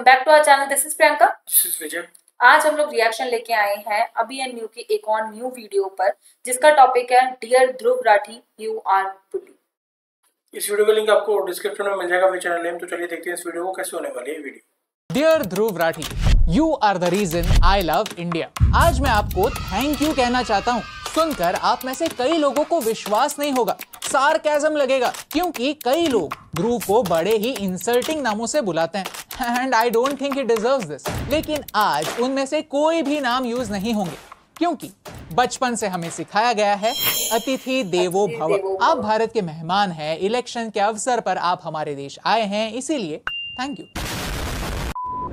Back to our channel. This is Priyanka. This is Vijay. आज हम लोग रिएक्शन लेके आए हैं अभी एंड न्यू की एक और न्यू वीडियो पर, जिसका टॉपिक है dear Dhruv Rathee you are bully. इस वीडियो का लिंक आपको डिस्क्रिप्शन में मिल जाएगा, फिर चैनल नेम। तो चलिए देखते हैं इस वीडियो को कैसे होने वाली है video. Dear Dhruv Rathee, you are the reason I love India. आज मैं आपको थैंक यू कहना चाहता हूँ। सुनकर आप में से कई लोगों को विश्वास नहीं होगा, सार्केज़म लगेगा, क्योंकि कई लोग ध्रुव को बड़े ही इंसल्टिंग नामों से बुलाते हैं and I don't think he deserves this. लेकिन आज उनमें से कोई भी नाम यूज नहीं होंगे, क्योंकि बचपन से हमें सिखाया गया है अतिथि देवो भव। आप भारत के मेहमान हैं, इलेक्शन के अवसर पर आप हमारे देश आए हैं, इसीलिए थैंक यू।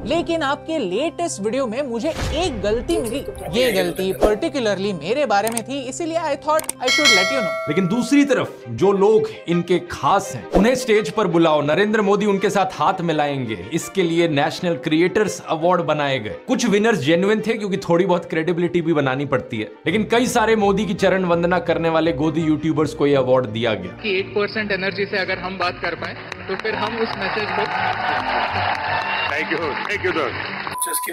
लेकिन आपके लेटेस्ट वीडियो में मुझे एक गलती मिली। ये गलती पर्टिकुलरली मेरे बारे में थी, इसीलिए I thought I should let you know. लेकिन दूसरी तरफ जो लोग इनके खास हैं, उन्हें स्टेज पर बुलाओ, नरेंद्र मोदी उनके साथ हाथ मिलाएंगे। इसके लिए नेशनल क्रिएटर्स अवार्ड बनाए गए। कुछ विनर्स जेन्युइन थे, क्योंकि थोड़ी बहुत क्रेडिबिलिटी भी बनानी पड़ती है। लेकिन कई सारे मोदी की चरण वंदना करने वाले गोदी यूट्यूबर्स को यह अवार्ड दिया गया। कि 8% एनर्जी से अगर हम बात कर पाए तो फिर हम उस मैसेज को थैंक यू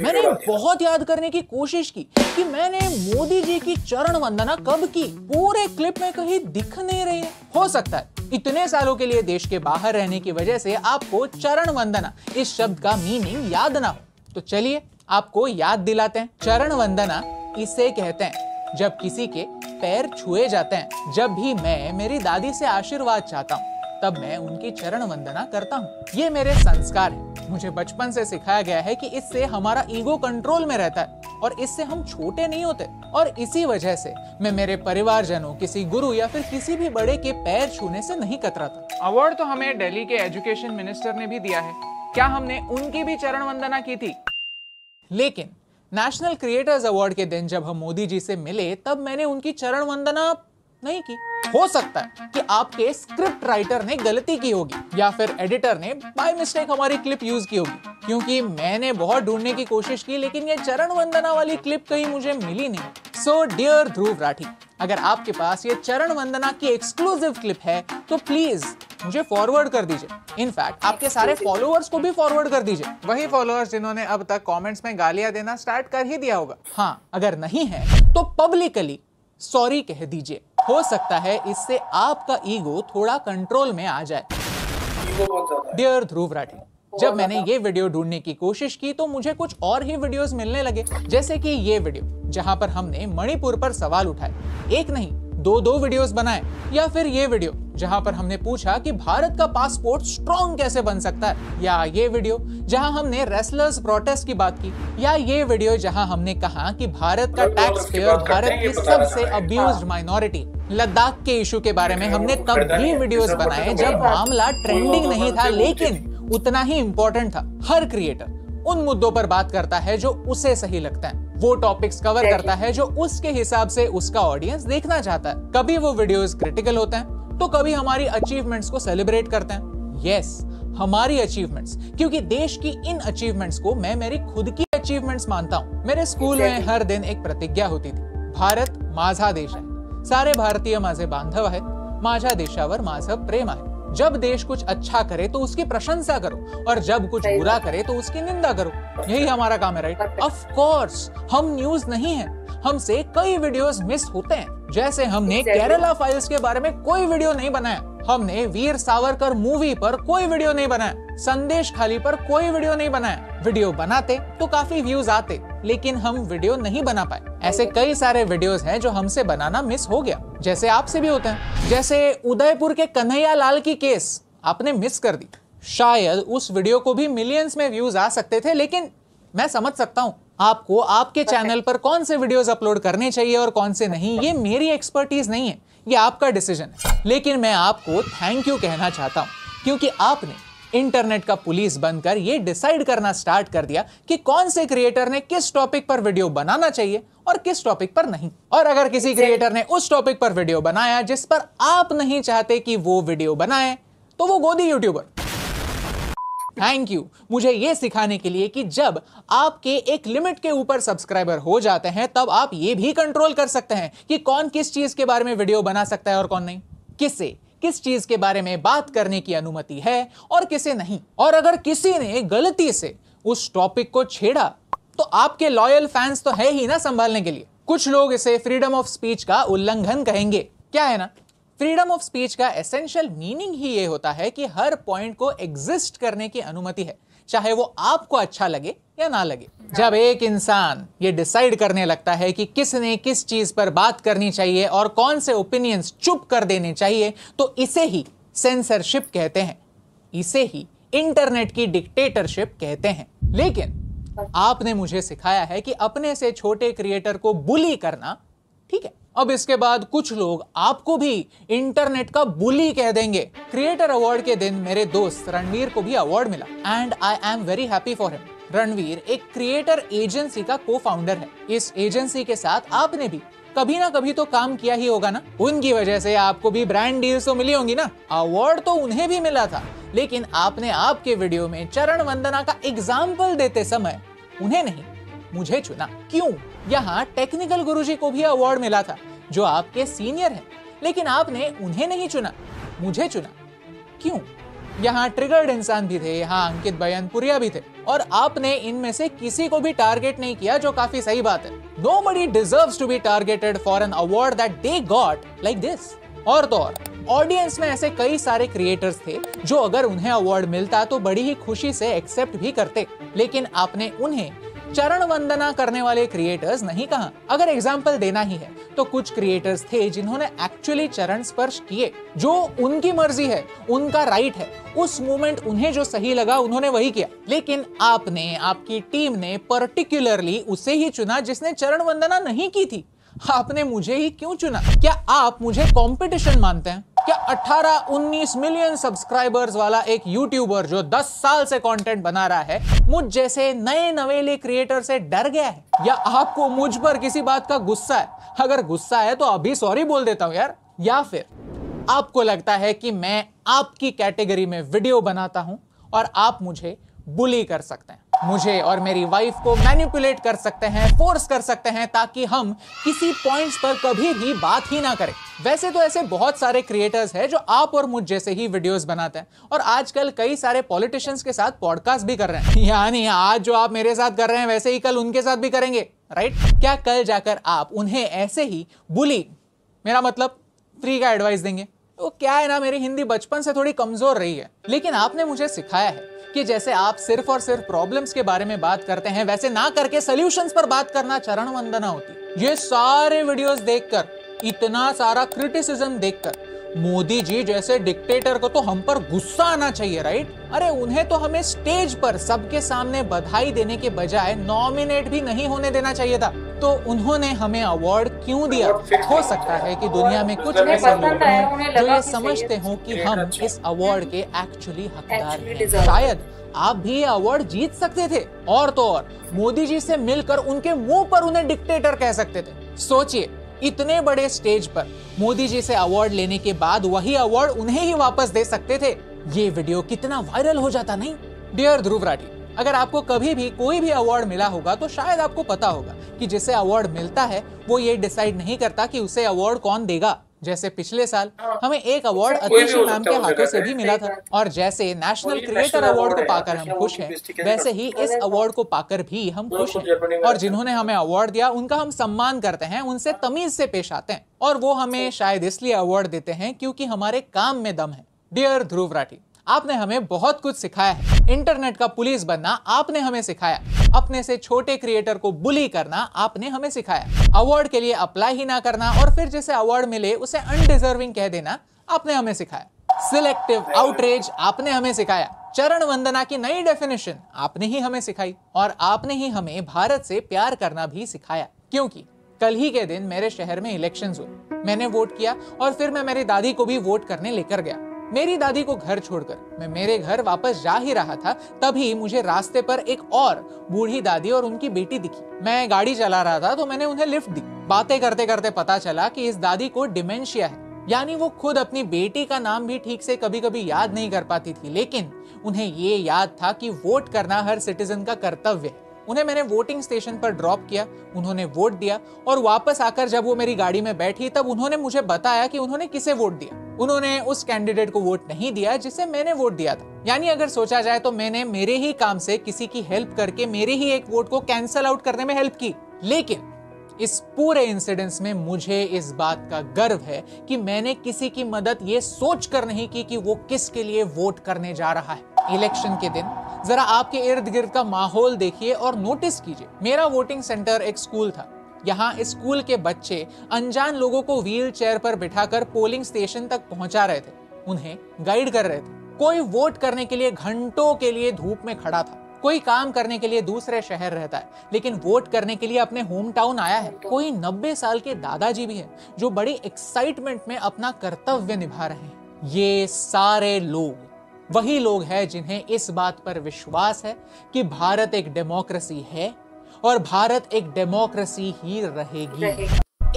मैंने बहुत याद करने की कोशिश की कि मैंने मोदी जी की चरण वंदना कब की। पूरे क्लिप में कहीं दिख नहीं रही है। हो सकता है इतने सालों के लिए देश के बाहर रहने की वजह से आपको चरण वंदना इस शब्द का मीनिंग याद ना हो। तो चलिए आपको याद दिलाते हैं। चरण वंदना इसे कहते हैं जब किसी के पैर छुए जाते हैं। जब भी मैं मेरी दादी से आशीर्वाद चाहता हूँ, तब मैं उनकी चरण वंदना करता हूँ। ये मेरे संस्कार है। मुझे बचपन से सिखाया गया है कि इससे हमारा ईगो कंट्रोल में रहता है और इससे हम छोटे नहीं होते। और इसी वजह से मैं मेरे परिवारजनों, किसी गुरु या फिर किसी भी बड़े के पैर छूने से नहीं कतराता। अवार्ड तो हमें दिल्ली के एजुकेशन मिनिस्टर ने भी दिया है। क्या हमने उनकी भी चरण वंदना की थी? लेकिन नेशनल क्रिएटर्स अवार्ड के दिन जब हम मोदी जी से मिले, तब मैंने उनकी चरण वंदना नहीं की। हो सकता है कि आपके स्क्रिप्ट राइटर ने गलती की होगी या फिर एडिटर ने बाय मिस्टेक हमारी क्लिप यूज की होगी, क्योंकि मैंने बहुत ढूंढने की कोशिश की, लेकिन ये चरण वंदना वाली क्लिप कहीं मुझे मिली नहीं। सो डियर ध्रुव राठी, अगर आपके पास ये चरण वंदना की एक्सक्लूसिव क्लिप है तो प्लीज मुझे फॉरवर्ड कर दीजिए। इनफैक्ट आपके सारे फॉलोअर्स को भी फॉरवर्ड कर दीजिए। वही फॉलोअर्स जिन्होंने अब तक कमेंट्स में गालियां देना स्टार्ट कर ही दिया होगा। हाँ, अगर नहीं है तो पब्लिकली सॉरी कह दीजिए। हो सकता है इससे आपका ईगो थोड़ा कंट्रोल में आ जाए। डियर ध्रुव राठी, जब मैंने ये वीडियो ढूंढने की कोशिश की तो मुझे कुछ और ही वीडियोस मिलने लगे, जैसे कि ये वीडियो जहां पर हमने मणिपुर पर सवाल उठाए, एक नहीं दो वीडियोस बनाए, या फिर ये वीडियो जहां पर हमने पूछा कि भारत का पासपोर्ट स्ट्रॉन्ग कैसे बन सकता है, या ये वीडियो जहां हमने रेसलर्स प्रोटेस्ट की बात की, या ये वीडियो जहां हमने कहा कि भारत का टैक्स पेयर भारत की सबसे अब्यूज्ड माइनॉरिटी लद्दाख के इशू के बारे में हमने तब भी वीडियोस बनाए जब मामला ट्रेंडिंग नहीं था, लेकिन उतना ही इंपॉर्टेंट था। हर क्रिएटर उन मुद्दों पर बात करता है जो उसे सही लगता है, वो टॉपिक्स कवर करता है जो उसके हिसाब से उसका ऑडियंस देखना चाहता है। कभी वो वीडियोस क्रिटिकल होते हैं तो कभी हमारी अचीवमेंट्स को सेलिब्रेट करते हैं। यस, हमारी अचीवमेंट्स, क्योंकि देश की इन अचीवमेंट्स को मैं मेरी खुद की अचीवमेंट्स मानता हूँ। मेरे स्कूल में हर दिन एक प्रतिज्ञा होती थी, भारत माझा देश है, सारे भारतीय माझे बांधव है, माझ्या देशावर माझं प्रेम है। जब देश कुछ अच्छा करे तो उसकी प्रशंसा करो, और जब कुछ बुरा करे तो उसकी निंदा करो। यही हमारा काम है, राइट? ऑफ कोर्स हम न्यूज नहीं है, हमसे कई वीडियोस मिस होते हैं। जैसे हमने केरला फाइल्स के बारे में कोई वीडियो नहीं बनाया, हमने वीर सावरकर मूवी पर कोई वीडियो नहीं बनाया, संदेश खाली पर कोई वीडियो नहीं बनाया। वीडियो बनाते तो काफी व्यूज आते, लेकिन हम वीडियो नहीं बना पाए। ऐसे कई सारे वीडियोस हैं जो हमसे बनाना मिस हो गया, जैसे आपसे भी होते हैं। जैसे उदयपुर के कन्हैया लाल की केस आपने मिस कर दी। शायद उस वीडियो को भी मिलियंस में व्यूज आ सकते थे, लेकिन मैं समझ सकता हूँ आपको आपके चैनल पर कौन से वीडियोस अपलोड करने चाहिए और कौन से नहीं। ये मेरी एक्सपर्टीज नहीं है, ये आपका डिसीजन है। लेकिन मैं आपको थैंक यू कहना चाहता हूँ, क्योंकि आपने इंटरनेट का पुलिस बनकर ये डिसाइड करना स्टार्ट कर दिया कि कौन से क्रिएटर ने किस टॉपिक पर वीडियो बनाना चाहिए और किस टॉपिक पर नहीं। और अगर किसी क्रिएटर ने उस टॉपिक पर वीडियो बनाया जिस पर आप नहीं चाहते कि वो वीडियो बनाए, तो वो गोदी यूट्यूबर। थैंक यू मुझे ये सिखाने के लिए कि जब आपके एक लिमिट के ऊपर सब्सक्राइबर हो जाते हैं, तब आप ये भी कंट्रोल कर सकते हैं कि कौन किस चीज के बारे में वीडियो बना सकता है और कौन नहीं, किससे किस चीज के बारे में बात करने की अनुमति है और किसे नहीं। और अगर किसी ने गलती से उस टॉपिक को छेड़ा तो आपके लॉयल फैंस तो है ही ना संभालने के लिए। कुछ लोग इसे फ्रीडम ऑफ स्पीच का उल्लंघन कहेंगे। क्या है ना, फ्रीडम ऑफ स्पीच का एसेंशियल मीनिंग ही ये होता है कि हर पॉइंट को एग्जिस्ट करने की अनुमति है, चाहे वो आपको अच्छा लगे या ना लगे। जब एक इंसान ये डिसाइड करने लगता है कि किसने किस चीज पर बात करनी चाहिए और कौन से ओपिनियंस चुप कर देने चाहिए, तो इसे ही सेंसरशिप कहते हैं, इसे ही इंटरनेट की डिक्टेटरशिप कहते हैं। लेकिन आपने मुझे सिखाया है कि अपने से छोटे क्रिएटर को बुली करना ठीक है। अब इसके बाद कुछ लोग आपको भी इंटरनेट का बुली कह देंगे। क्रिएटर अवार्ड के दिन मेरे दोस्त रणवीर को भी अवार्ड मिला and I am very happy for him. Ranveer एक क्रिएटर एजेंसी का को फाउंडर है। इस एजेंसी के साथ आपने भी कभी ना कभी तो काम किया ही होगा ना। उनकी वजह से आपको भी ब्रांड डील्स तो मिली होंगी ना। अवार्ड तो उन्हें भी मिला था, लेकिन आपने आपके वीडियो में चरण वंदना का एग्जाम्पल देते समय उन्हें नहीं मुझे चुना। क्यों? यहाँ टेक्निकल गुरुजी को भी अवार्ड मिला था जो आपके सीनियर हैं, लेकिन आपने उन्हें नहीं चुना, मुझे चुना। क्यों? यहाँ ट्रिगर्ड इंसान भी थे, यहाँ अंकित बयानपुरिया भी थे, और आपने इनमें से किसी को भी टारगेट नहीं किया, जो काफी सही बात है। Nobody deserves to be targeted for an award that they got like this। और तो और ऑडियंस में ऐसे कई सारे क्रिएटर्स थे जो अगर उन्हें अवार्ड मिलता तो बड़ी ही खुशी से एक्सेप्ट भी करते, लेकिन आपने उन्हें चरण वंदना करने वाले क्रिएटर्स नहीं कहा। अगर एग्जाम्पल देना ही है तो कुछ क्रिएटर्स थे जिन्होंने एक्चुअली चरण स्पर्श किए, जो उनकी मर्जी है, उनका राइट है, उस मोमेंट उन्हें जो सही लगा उन्होंने वही किया। लेकिन आपने, आपकी टीम ने पर्टिकुलरली उसे ही चुना जिसने चरण वंदना नहीं की थी। आपने मुझे ही क्यों चुना? क्या आप मुझे कंपटीशन मानते हैं? क्या 18-19 मिलियन सब्सक्राइबर्स वाला एक यूट्यूबर जो 10 साल से कंटेंट बना रहा है मुझ जैसे नए नवेले क्रिएटर से डर गया है? या आपको मुझ पर किसी बात का गुस्सा है? अगर गुस्सा है तो अभी सॉरी बोल देता हूं यार। या फिर आपको लगता है कि मैं आपकी कैटेगरी में वीडियो बनाता हूं और आप मुझे बुली कर सकते हैं, मुझे और मेरी वाइफ को मैनिपुलेट कर सकते हैं, फोर्स कर सकते हैं, ताकि हम किसी पॉइंट्स पर कभी भी बात ही ना करें। वैसे तो ऐसे बहुत सारे क्रिएटर्स हैं जो आप और मुझ जैसे ही वीडियोस बनाते हैं, और आजकल कई सारे पॉलिटिशियंस के साथ पॉडकास्ट भी कर रहे हैं। यानी आज जो आप मेरे साथ कर रहे हैं वैसे ही कल उनके साथ भी करेंगे, राइट? क्या कल जाकर आप उन्हें ऐसे ही बुली, मेरा मतलब फ्री का एडवाइस देंगे? तो क्या है ना, मेरी हिंदी बचपन से थोड़ी कमजोर रही है, लेकिन आपने मुझे सिखाया है कि जैसे आप सिर्फ और सिर्फ प्रॉब्लम्स के बारे में बात करते हैं, वैसे ना करके सॉल्यूशंस पर बात करना चरण वंदना होती। ये सारे वीडियोस देखकर, इतना सारा क्रिटिसिज्म देखकर मोदी जी जैसे डिक्टेटर को तो हम पर गुस्सा आना चाहिए, राइट? अरे उन्हें तो हमें स्टेज पर सबके सामने बधाई देने के बजाय नॉमिनेट भी नहीं होने देना चाहिए था। तो उन्होंने हमें अवार्ड क्यों दिया? हो सकता है कि दुनिया में कुछ ऐसे लोग हों जो ये समझते हों कि हम इस अवार्ड के एक्चुअली हकदार हैं। शायद आप भी ये अवार्ड जीत सकते थे, और तो और मोदी जी से मिलकर उनके मुंह पर उन्हें डिक्टेटर कह सकते थे। सोचिए, इतने बड़े स्टेज पर मोदी जी से अवार्ड लेने के बाद वही अवार्ड उन्हें ही वापस दे सकते थे। ये वीडियो कितना वायरल हो जाता, नहीं? डियर ध्रुव राठी, अगर आपको कभी भी कोई भी अवार्ड मिला होगा तो शायद आपको पता होगा कि जिसे अवार्ड मिलता है वो ये डिसाइड नहीं करता कि उसे अवार्ड कौन देगा। जैसे पिछले साल हमें एक अवार्ड अतिशी मैम के हाथों से भी मिला था, और जैसे नेशनल क्रिएटर अवार्ड को पाकर हम खुश हैं, वैसे ही इस अवार्ड को पाकर भी हम खुश हैं। और जिन्होंने हमें अवार्ड दिया उनका हम सम्मान करते हैं, उनसे तमीज से पेश आते हैं, और वो हमें शायद इसलिए अवार्ड देते हैं क्योंकि हमारे काम में दम है। डियर ध्रुव राठी, आपने हमें बहुत कुछ सिखाया है। इंटरनेट का पुलिस बनना आपने हमें सिखाया, अपने से छोटे क्रिएटर को बुली करना आपने हमें सिखाया, अवार्ड के लिए अप्लाई ही ना करना और फिर जिसे अवार्ड मिले उसे अनडिजर्विंग कह देना आपने हमें सिखाया, सिलेक्टिव आउटरीच आपने हमें सिखाया, चरण वंदना की नई डेफिनेशन आपने ही हमें सिखाई, और आपने ही हमें भारत से प्यार करना भी सिखाया। क्योंकि कल ही के दिन मेरे शहर में इलेक्शंस हुए, मैंने वोट किया और फिर मैं मेरी दादी को भी वोट करने लेकर गया। मेरी दादी को घर छोड़कर मैं मेरे घर वापस जा ही रहा था, तभी मुझे रास्ते पर एक और बूढ़ी दादी और उनकी बेटी दिखी। मैं गाड़ी चला रहा था तो मैंने उन्हें लिफ्ट दी। बातें करते करते पता चला कि इस दादी को डिमेंशिया है, यानी वो खुद अपनी बेटी का नाम भी ठीक से कभी कभी याद नहीं कर पाती थी, लेकिन उन्हें ये याद था कि वोट करना हर सिटीजन का कर्तव्य है। उन्हें मैंने वोटिंग स्टेशन पर ड्रॉप किया, उन्होंने वोट दिया, और वापस आकर जब वो मेरी गाड़ी में बैठी तब उन्होंने मुझे बताया कि उन्होंने किसे वोट दिया। उन्होंने उस कैंडिडेट को वोट नहीं दिया जिसे मैंने वोट दिया था। यानी अगर सोचा जाए तो मैंने मेरे ही काम से किसी की हेल्प करके मेरे ही एक वोट को कैंसल आउट करने में हेल्प की। लेकिन इस पूरे इंसिडेंस में मुझे इस बात का गर्व है कि मैंने किसी की मदद ये सोच कर नहीं की कि वो किसके लिए वोट करने जा रहा है। इलेक्शन के दिन जरा आपके इर्द गिर्द का माहौल देखिए और नोटिस कीजिए। मेरा वोटिंग सेंटर एक स्कूल था। यहाँ स्कूल के बच्चे अनजान लोगों को व्हील चेयर पर बिठाकर पोलिंग स्टेशन तक पहुंचा रहे थे, उन्हें गाइड कर रहे थे। कोई वोट करने के लिए घंटों के लिए धूप में खड़ा था, कोई काम करने के लिए दूसरे शहर रहता है लेकिन वोट करने के लिए अपने होम टाउन आया है। कोई 90 साल के दादाजी भी हैं जो बड़ी एक्साइटमेंट में अपना कर्तव्य निभा रहे हैं। ये सारे लोग वही लोग हैं जिन्हें इस बात पर विश्वास है कि भारत एक डेमोक्रेसी है और भारत एक डेमोक्रेसी ही रहेगी।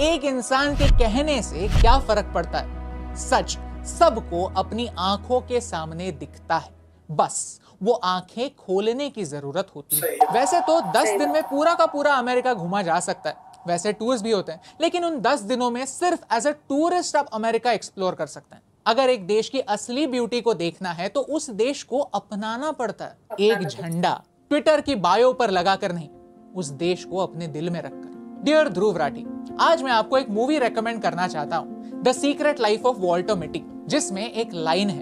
एक इंसान के कहने से क्या फर्क पड़ता है? सच सबको अपनी आंखों के सामने दिखता है, बस वो आंखें खोलने की जरूरत होती है। वैसे तो 10 दिन में पूरा का पूरा अमेरिका घूमा जा सकता है, वैसे टूर्स भी होते हैं, लेकिन उन 10 दिनों में सिर्फ एज अ टूरिस्ट आप अमेरिका एक्सप्लोर कर सकते हैं। अगर एक देश की असली ब्यूटी को देखना है तो उस देश को अपनाना पड़ता है। एक झंडा ट्विटर की बायो पर लगाकर नहीं, उस देश को अपने दिल में रखकर। डियर ध्रुव राठी, आज मैं आपको एक मूवी रेकमेंड करना चाहता हूं, the secret life of Walter Mitty, जिसमें एक लाइन है,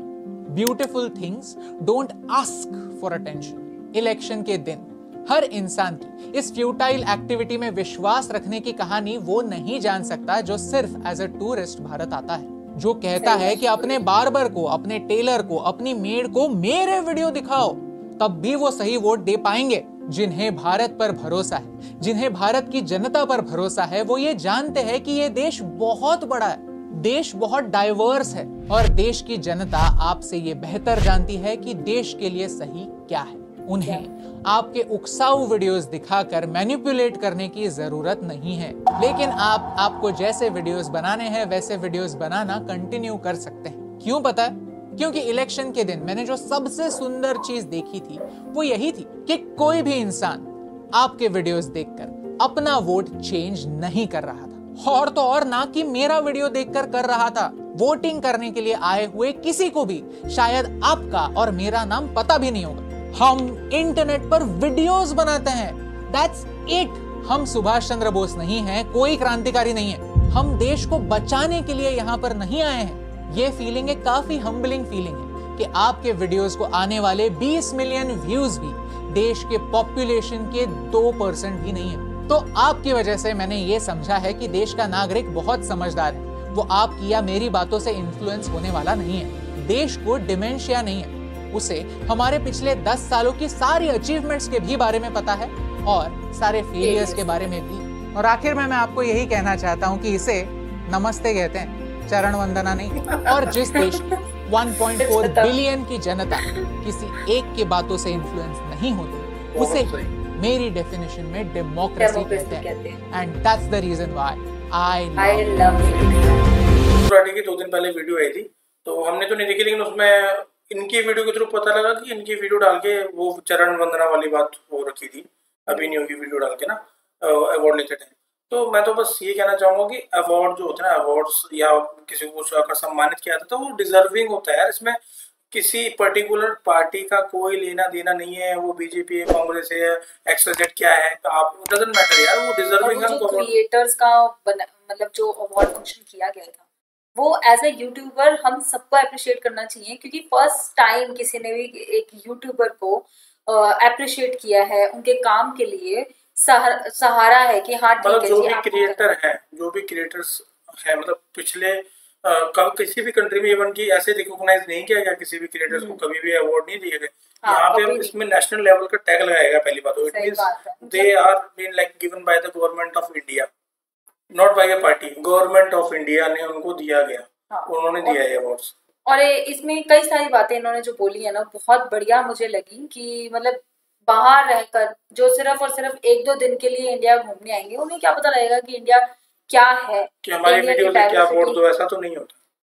beautiful things don't ask for attention. Election के दिन हर इंसान की इस फ्यूटाइल एक्टिविटी में विश्वास रखने की कहानी वो नहीं जान सकता जो सिर्फ एज अ टूरिस्ट भारत आता है, जो कहता है कि अपने बार्बर को, अपने टेलर को, अपनी मेड को मेरे वीडियो दिखाओ, तब भी वो सही वोट दे पाएंगे। जिन्हें भारत पर भरोसा है, जिन्हें भारत की जनता पर भरोसा है, वो ये जानते हैं कि ये देश बहुत बड़ा है, देश बहुत डाइवर्स है और देश की जनता आपसे ये बेहतर जानती है कि देश के लिए सही क्या है। उन्हें आपके उकसाऊ वीडियोस दिखाकर मैनिपुलेट करने की जरूरत नहीं है, लेकिन आपको जैसे वीडियोस बनाने हैं वैसे वीडियोस बनाना कंटिन्यू कर सकते हैं। क्यों पता है? क्योंकि इलेक्शन के दिन मैंने जो सबसे सुंदर चीज देखी थी वो यही थी कि कोई भी इंसान आपके वीडियोस देखकर अपना वोट चेंज नहीं कर रहा था, और तो और ना कि मेरा वीडियो देखकर कर रहा था। वोटिंग करने के लिए आए हुए किसी को भी शायद आपका और मेरा नाम पता भी नहीं होगा। हम इंटरनेट पर वीडियोस बनाते हैं, दैट्स इट। हम सुभाष चंद्र बोस नहीं हैं, कोई क्रांतिकारी नहीं है। हम देश को बचाने के लिए यहाँ पर नहीं आए हैं। ये फीलिंग एक काफी हम्बलिंग फीलिंग है कि आपके वीडियोस को आने वाले 20 मिलियन व्यूज भी देश के पॉपुलेशन के 2% भी नहीं है। तो आपकी वजह से मैंने ये समझा है कि देश का नागरिक बहुत समझदार है। वो आपकी या मेरी बातों से इन्फ्लुएंस होने वाला नहीं है। देश को डिमेंशिया नहीं है, उसे हमारे पिछले 10 सालों की सारी अचीवमेंट्स के भी बारे में पता है और सारे फेलियर्स के बारे में भी। और आखिर में मैं आपको यही कहना चाहता हूँ कि इसे नमस्ते कहते हैं, चरण वंदना नहीं। और जिस देश की 1.4 बिलियन की जनता किसी एक की बातों से इन्फ्लुएंस नहीं होती, उसे मेरी डेफिनेशन में डेमोक्रेसी कहते हैं। And that's the reason why I love it. Friday की 2 दिन पहले वीडियो आई थी, तो हमने तो नहीं देखी, लेकिन उसमें इनकी वीडियो के थ्रू पता लगा कि इनकी वीडियो डाल के वो चरण वंदना वाली बात हो रखी थी, अभिनव की वीडियो डाल के ना अवार्ड लेते थे। तो मैं तो बस ये कहना चाहूंगा कि अवार्ड जो होता है ना, अवार्ड्स या किसी को अगर सम्मानित किया जाता है तो वो डिजर्विंग होता है। इसमें किसी पर्टिकुलर पार्टी का कोई लेना देना नहीं है, वो बीजेपी है, कांग्रेस है, एक्सजेड क्या है, आप डजंट मैटर यार, वो डिजर्विंग है। जो क्रिएटर्स का मतलब जो अवार्ड फंक्शन किया गया था वो एज ए यूट्यूबर हम सबको अप्रिशिएट करना चाहिए, क्योंकि फर्स्ट टाइम किसी ने भी एक यूट्यूबर को अप्रिशिएट किया है उनके काम के लिए, सहारा है कि हाँ ठीक है। जो भी क्रिएटर है, जो भी क्रिएटर्स है, मतलब पिछले किसी भी कंट्री में इवन की ऐसे रिकॉग्नाइज नहीं किया गया, किसी भी क्रिएटर्स को कभी भी अवार्ड नहीं दिए गए। यहाँ पे इसमें नेशनल लेवल का टैग लगाया गया पहली बात। It means they are been like given by the government of India, not by a party. Government of India ने उनको दिया गया, उन्होंने दिया है अवार्ड्स। और इसमें कई सारी बातें इन्होंने जो बोली है ना बहुत बढ़िया मुझे लगी, कि मतलब बाहर रहकर जो सिर्फ और सिर्फ 1-2 दिन के लिए इंडिया घूमने आएंगे, उन्हें क्या पता लगेगा कि इंडिया क्या है, कि हमारी वीडियो से क्या वोट दो, ऐसा तो नहीं होता।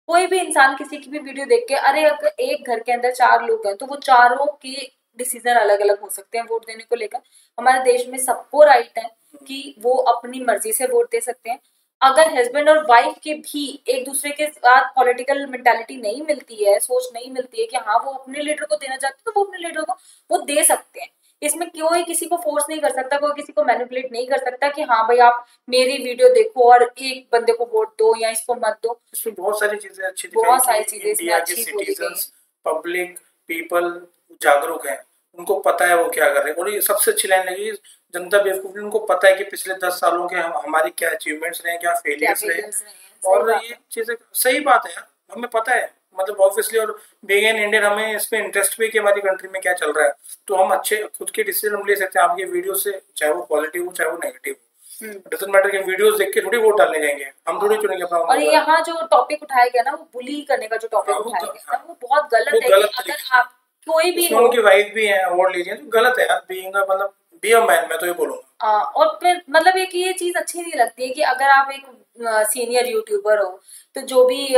कोई भी इंसान किसी की भी वीडियो देख के, अरे अगर एक घर के अंदर 4 लोग हैं तो वो चारों के डिसीजन अलग अलग हो सकते हैं वोट देने को लेकर। हमारे देश में सबको राइट है कि वो अपनी मर्जी से वोट दे सकते हैं। अगर हस्बैंड और वाइफ के भी एक दूसरे के साथ पॉलिटिकल मेंटालिटी नहीं मिलती है, सोच नहीं मिलती है कि हाँ वो अपने लीडर को देना चाहते हैं तो वो अपने लीडर को वो दे सकते हैं। इसमें कोई किसी को फोर्स नहीं कर सकता, कोई किसी को मैनिपुलेट नहीं कर सकता कि हाँ भाई आप मेरी वीडियो देखो और एक बंदे को वोट दो या इसको मत दो। इसमें बहुत सारी चीजें अच्छी, बहुत सारी चीजें इसमें इंडिया के अच्छी बोली गई सिटीजन्स, पब्लिक, पीपल जागरूक है, उनको पता है वो क्या कर रहे हैं। और ये सबसे अच्छी लाइन लगी, जनता बेवकूफ, उनको पता है कि पिछले 10 सालों के हमारी क्या अचीवमेंट्स रहे, क्या फेलियर्स रहे। और ये चीजें सही बात है यार, हमें पता है, मतलब ऑब्वियसली। और बीइंग एन इंडियन हमें इसमें इंटरेस्ट भी कि हमारी कंट्री में क्या चल रहा है, तो हम अच्छे खुद के डिसीजन ले सकते हैं आपके वीडियो से, चाहे वो पॉजिटिव हो चाहे वो नेगेटिव। डजंट मैटर कि वीडियोस देख के थोड़ी वोट डालने जाएंगे, हम थोड़ी चुनेंगे अपना। और यहाँ जो टॉपिक उठाया गया ना, वो बुली करने का जो टॉपिक उठाया गया ना, वो बहुत गलत है। अगर आप कोई भी हो, उनकी वाइफ भी है, अवार्ड ले रही है, तो गलत है यार। बीइंग मतलब बी अ मैन, मैं तो ये बोलूंगा। और फिर मतलब एक ये चीज अच्छी नहीं लगती है कि अगर आप एक सीनियर यूट्यूबर हो तो जो भी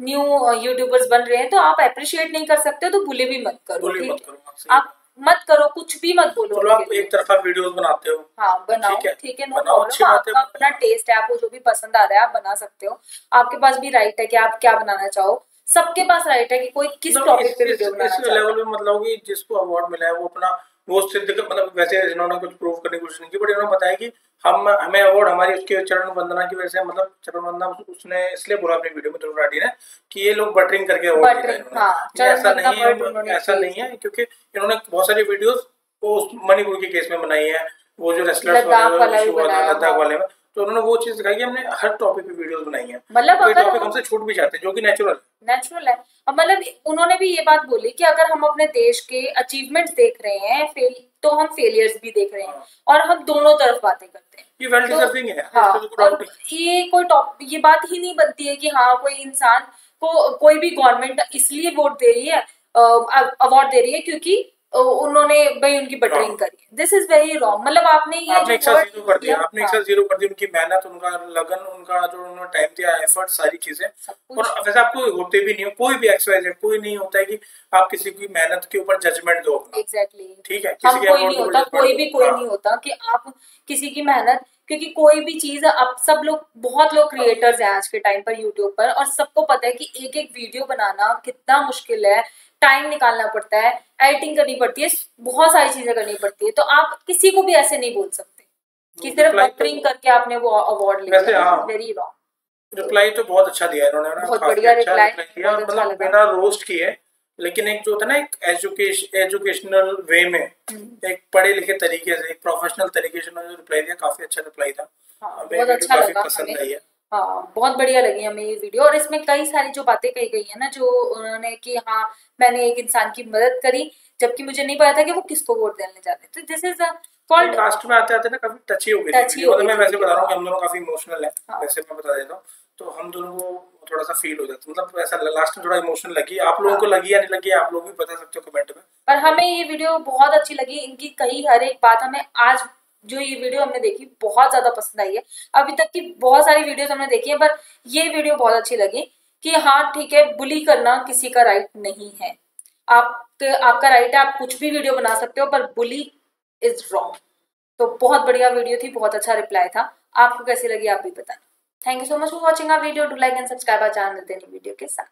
न्यू यूट्यूबर्स बन रहे हैं तो आप अप्रिशिएट नहीं कर सकते हो तो बुली भी मत करो, ठीक है? आप मत करो, कुछ भी मत बोलो। तो आप एक तरफा वीडियोस बनाते हो, हाँ बनाओ, ठीक है, नो प्रॉब्लम। आपका अपना टेस्ट है, आपको जो भी पसंद आ रहा है आप बना सकते हो, आपके पास भी राइट है कि आप क्या बनाना चाहो। सबके पास राइट है कि कोई किस टॉपिक पे वीडियो बनाना चाहता है। लेवल में मतलब कि जिसको अवार्ड मिला है वो अपना वो सिद्ध कर, मतलब वैसे इन्होंने कुछ प्रूव करने की कोशिश नहीं की, बट इन्होंने बताया कि हमें अवार्ड हमारी उसके चरण वंदना की वजह से, मतलब चरण वंदना उसने इसलिए बोला अपनी वीडियो में ध्रुव राठी ने कि ये लोग बटरिंग करके अवार्ड जीते हैं। ऐसा नहीं है क्योंकि इन्होंने बहुत सारी वीडियोस वो मणिपुर के केस में बनाई है, वो जो रेसलर्स लद्दाख वाले में, तो उन्होंने वो चीज दिखाई कि हमने हर टॉपिक पे वीडियोस बनाई है। मतलब कोई टॉपिक हमसे छूट भी जाते हैं जो कि नेचुरल है। अब मतलब उन्होंने भी ये बात बोली कि अगर हम अपने देश के अचीवमेंट्स देख रहे हैं तो हम फेलियर्स भी देख रहे हैं, और हम दोनों तरफ बातें करते हैं। ये वेल डिजर्विंग है। हाँ, और ये बात ही नहीं बनती है कि हाँ कोई इंसान को कोई भी गवर्नमेंट इसलिए वोट दे रही है, अवार्ड दे रही है क्योंकि उन्होंने भाई उनकी बटरिंग करी है। This is very wrong. मतलब आपने एक साथ जीरो कर दिया, उनकी मेहनत, उनका लगन, उनका जो उन्होंने टाइम दिया, एफर्ट, सारी चीजें। और वैसे आपको होते भी नहीं हो, कोई भी एक्सवाइजेड कोई नहीं होता है कि आप किसी की मेहनत के ऊपर जजमेंट दो। एग्जैक्टली, ठीक है, हम कोई नहीं होता, कोई नहीं होता कि आप किसी की मेहनत, क्योंकि कोई भी चीज अब सब लोग, बहुत लोग क्रिएटर्स हैं आज के टाइम पर यूट्यूब पर, और सबको पता है कि एक एक वीडियो बनाना कितना मुश्किल है, टाइम निकालना पड़ता है, एडिटिंग करनी पड़ती है, बहुत सारी चीजें करनी पड़ती है। तो आप किसी को भी ऐसे नहीं बोल सकते कि सिर्फ बटरिंग करके आपने वो अवार्ड लिया। Very wrong. रिप्लाई तो बहुत अच्छा दिया इन्होंने, बहुत बढ़िया रिप्लाई दिया, मतलब बिना रोस्ट किए, लेकिन एक जो होता है ना, एक एजुकेशनल वे में, एक पढ़े लिखे तरीके से, एक प्रोफेशनल तरीके से उन्होंने रिप्लाई दिया। काफी अच्छा रिप्लाई था, बहुत अच्छा लगा, पसंद आई है। हाँ, बहुत बढ़िया लगी हमें ये वीडियो। और इसमें कई सारी जो बातें कही गई है ना, जो उन्होंने कि हाँ मैंने एक इंसान की मदद करी जबकि मुझे नहीं पता था कि वो किसको वोट देने जाते, तो दिस इज कॉल्ड। लास्ट में आते ना काफी टची हो गई, मैं वैसे बता रहा हूँ कि हम दोनों काफी इमोशनल है। वैसे मैं बता देता हूँ, तो हम दोनों को थोड़ा सा फील हो जाता, मतलब ऐसा लास्ट में थोड़ा इमोशनल लगी। आप लोगों को लगी या नहीं लगी, आप लोग भी बता सकते हो कमेंट में। पर हमें ये वीडियो बहुत अच्छी लगी, इनकी कही हर एक बात हमें, आज जो ये वीडियो हमने देखी बहुत ज्यादा पसंद आई है। अभी तक की बहुत सारी वीडियोस हमने देखी है, पर ये वीडियो बहुत अच्छी लगी कि हाँ ठीक है, बुली करना किसी का राइट नहीं है, आपका राइट है, आप कुछ भी वीडियो बना सकते हो, पर बुली इज रॉन्ग। तो बहुत बढ़िया वीडियो थी, बहुत अच्छा रिप्लाई था। आपको कैसी लगी आप भी बताना। Thank you so much for watching our video. Do like and subscribe our channel. मिलते हैं वीडियो के साथ।